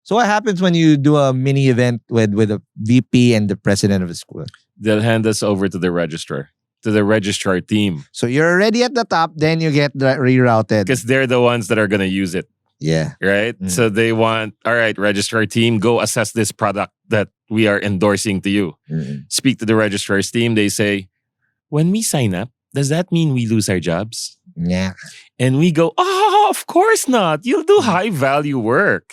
So what happens when you do a mini event with a VP and the president of the school? They'll hand us over to the registrar team. So you're already at the top, then you get rerouted. Because they're the ones that are going to use it. Yeah. Right? So they want, all right, registrar team, go assess this product that we are endorsing to you. Speak to the registrar's team. They say, when we sign up, does that mean we lose our jobs? Yeah. And we go, oh, of course not. You'll do high value work.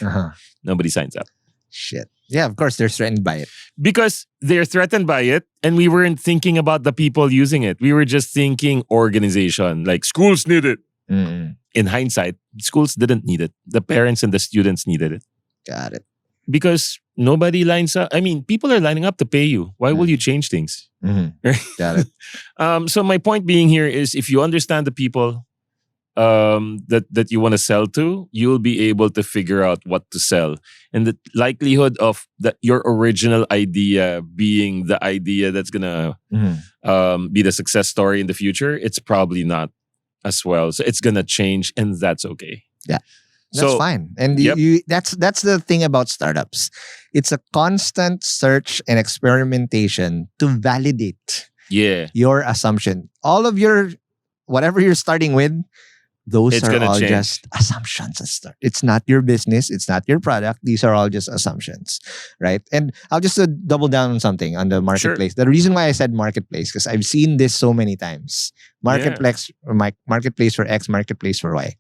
Nobody signs up. Shit. Yeah, of course they're threatened by it. Because they're threatened by it and we weren't thinking about the people using it. We were just thinking organization, like schools need it. In hindsight, schools didn't need it. The parents and the students needed it. Got it. Because nobody lines up. I mean, people are lining up to pay you. Why will you change things? Got it. So my point being here is if you understand the people that you want to sell to, you'll be able to figure out what to sell. And the likelihood of your original idea being the idea that's going to be the success story in the future, it's probably not as well. So it's going to change and that's okay. Yeah. That's fine. And that's the thing about startups. It's a constant search and experimentation to validate your assumption. All of your, whatever you're starting with, those are all just assumptions at start. It's not your business. It's not your product. These are all just assumptions, right? And I'll just double down on something on the marketplace. The reason why I said marketplace, because I've seen this so many times. Marketplace, marketplace for X, marketplace for Y.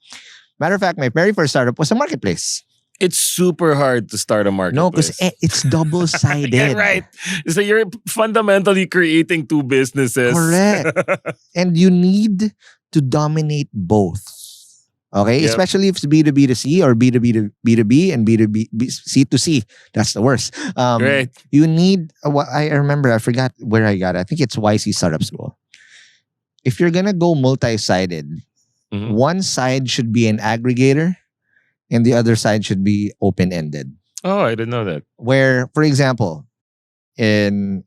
Matter of fact, my very first startup was a marketplace. It's super hard to start a marketplace. No, because it's double-sided. Yeah, right. So you're fundamentally creating two businesses. Correct. And you need to dominate both. Okay? Especially if it's B2B to C or B2B to B2B and B2B C to C. That's the worst. Right. You need, I remember, I forgot where I got it. I think it's YC Startup School. If you're going to go multi-sided, one side should be an aggregator and the other side should be open-ended. Oh, I didn't know that. Where, for example, in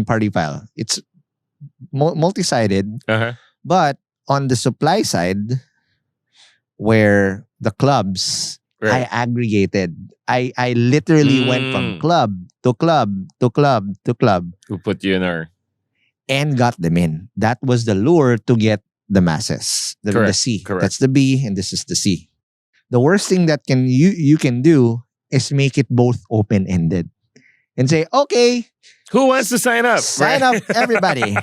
Party File, it's multi-sided, but on the supply side, where the clubs, I aggregated. I literally went from club to club to club to club. Who put you in our... And got them in. That was the lure to get the masses. The C. Correct. That's the B and this is the C. The worst thing that you can do is make it both open-ended. And say, okay. Who wants to sign up? Sign up, everybody.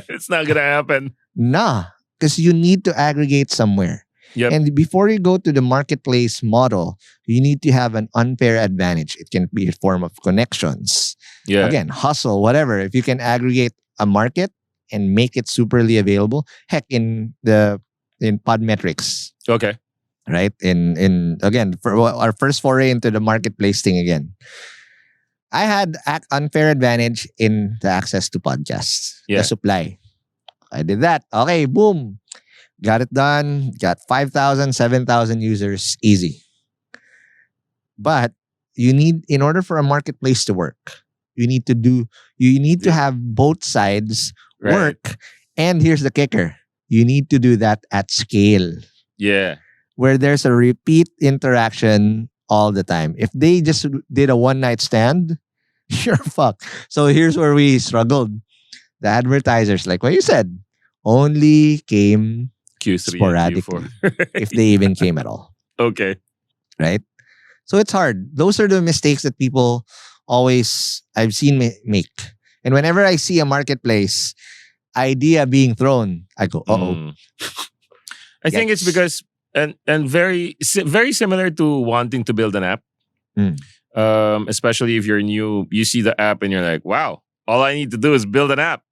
It's not going to happen. Nah. Because you need to aggregate somewhere. Yep. And before you go to the marketplace model, you need to have an unfair advantage. It can be a form of connections. Yeah. Again, hustle, whatever. If you can aggregate a market and make it superly available, heck, in Podmetrics. Okay. Right? In again, for our first foray into the marketplace thing again. I had unfair advantage in the access to podcasts. The supply. I did that. Okay, boom. Got it done. Got 5,000, 7,000 users. Easy. But you need, in order for a marketplace to work, you need to have both sides work. And here's the kicker. You need to do that at scale. Yeah. Where there's a repeat interaction all the time. If they just did a one-night stand, you're fucked. So here's where we struggled. The advertisers, like what you said, only came Q3 sporadically. If they even came at all. Okay. Right? So it's hard. Those are the mistakes that people always, I've seen make. And whenever I see a marketplace idea being thrown, I go, uh-oh. I think it's because, and very similar to wanting to build an app. Especially if you're new, you see the app and you're like, wow, all I need to do is build an app.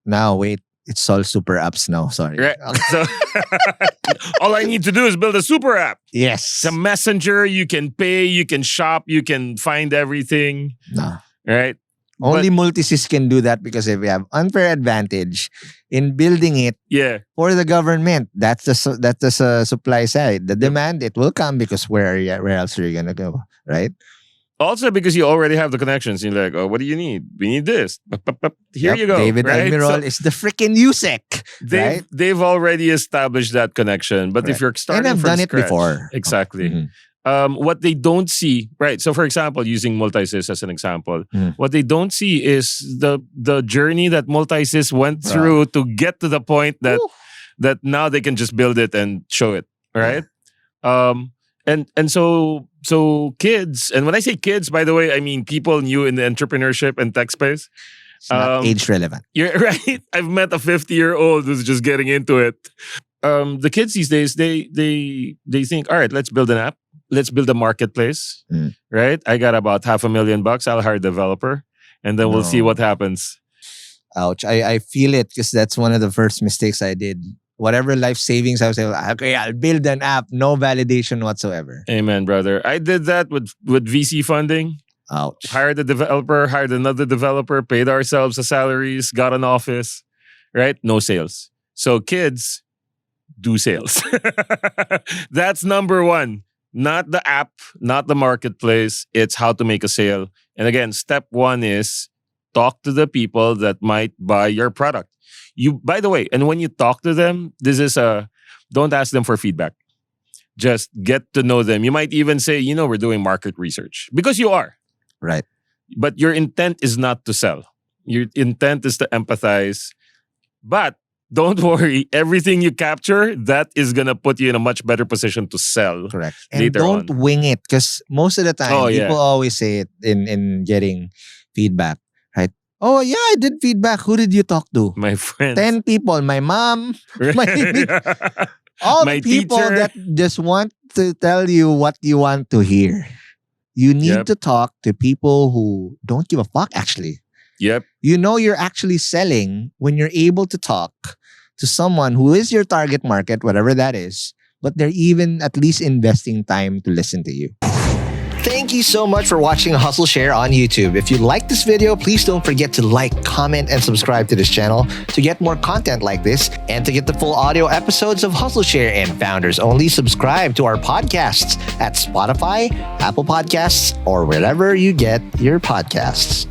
Now, wait. It's all super apps now. Sorry. Right. So all I need to do is build a super app. Yes. It's a messenger. You can pay. You can shop. You can find everything. No. Right. Only multisys can do that because if we have unfair advantage in building it for the government, that's the supply side. The demand, it will come because where else are you going to go? Right. Also because you already have the connections. You're like, oh, what do you need? We need this. Here you go. David Admiral is the freaking USEC. They've already established that connection. But if you're starting and I've from done scratch, it before. Exactly. what they don't see, right? So, for example, using multisys as an example, what they don't see is the journey that multisys went through to get to the point that now they can just build it and show it, right? And so kids, and when I say kids, by the way, I mean people new in the entrepreneurship and tech space. It's not age relevant. You're right. I've met a 50-year-old who's just getting into it. The kids these days, they think, all right, let's build an app. Let's build a marketplace, right? I got about $500,000. I'll hire a developer, and then we'll see what happens. Ouch. I feel it because that's one of the first mistakes I did. Whatever life savings, I was like, okay, I'll build an app, no validation whatsoever. Amen, brother. I did that with VC funding. Ouch. Hired a developer, hired another developer, paid ourselves the salaries, got an office, right? No sales. So kids, do sales. That's number one. Not the app, not the marketplace. It's how to make a sale. And again, step one is talk to the people that might buy your product. By the way, and when you talk to them, don't ask them for feedback. Just get to know them. You might even say, we're doing market research. Because you are. Right. But your intent is not to sell. Your intent is to empathize. But don't worry, everything you capture, that is going to put you in a much better position to sell. Correct. And don't wing it, because most of the time, people always say it in getting feedback, right? Oh, yeah, I did feedback. Who did you talk to? My friends. 10 people. My mom. All my the people teacher. That just want to tell you what you want to hear. You need to talk to people who don't give a fuck, actually. Yep. You're actually selling when you're able to talk to someone who is your target market, whatever that is, but they're even at least investing time to listen to you. Thank you so much for watching Hustleshare on YouTube. If you like this video, please don't forget to like, comment, and subscribe to this channel to get more content like this. And to get the full audio episodes of Hustleshare and Founders Only, subscribe to our podcasts at Spotify, Apple Podcasts, or wherever you get your podcasts.